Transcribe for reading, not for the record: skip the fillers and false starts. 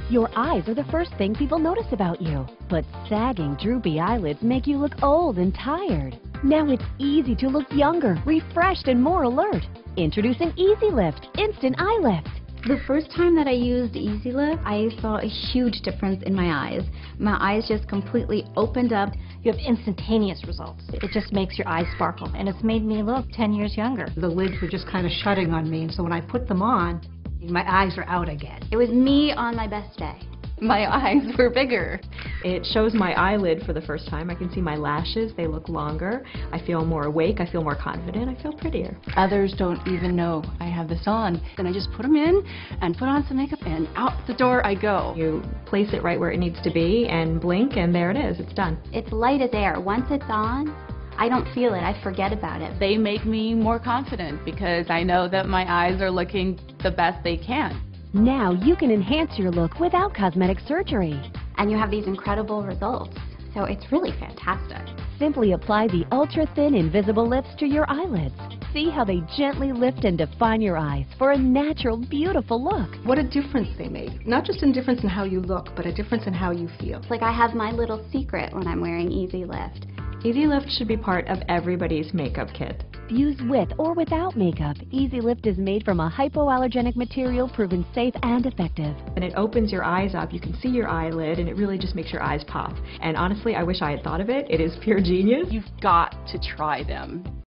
Your eyes are the first thing people notice about you. But sagging, droopy eyelids make you look old and tired. Now it's easy to look younger, refreshed, and more alert. Introducing Easy Lift Instant Eye Lift. The first time that I used Easy Lift, I saw a huge difference in my eyes. My eyes just completely opened up. You have instantaneous results. It just makes your eyes sparkle, and it's made me look 10 years younger. The lids were just kind of shutting on me, and so when I put them on, my eyes are out again. It was me on my best day. My eyes were bigger. It shows my eyelid for the first time. I can see my lashes, they look longer. I feel more awake, I feel more confident, I feel prettier. Others don't even know I have this on. Then I just put them in and put on some makeup and out the door I go. You place it right where it needs to be and blink and there it is, it's done. It's light as air. Once it's on, I don't feel it, I forget about it. They make me more confident because I know that my eyes are looking the best they can. Now you can enhance your look without cosmetic surgery. And you have these incredible results. So it's really fantastic. Simply apply the ultra-thin invisible lifts to your eyelids. See how they gently lift and define your eyes for a natural, beautiful look. What a difference they made. Not just a difference in how you look, but a difference in how you feel. It's like I have my little secret when I'm wearing Easy Lift. Easy Lift should be part of everybody's makeup kit. Use with or without makeup, Easy Lift is made from a hypoallergenic material proven safe and effective. And it opens your eyes up, you can see your eyelid, and it really just makes your eyes pop. And honestly, I wish I had thought of it. It is pure genius. You've got to try them.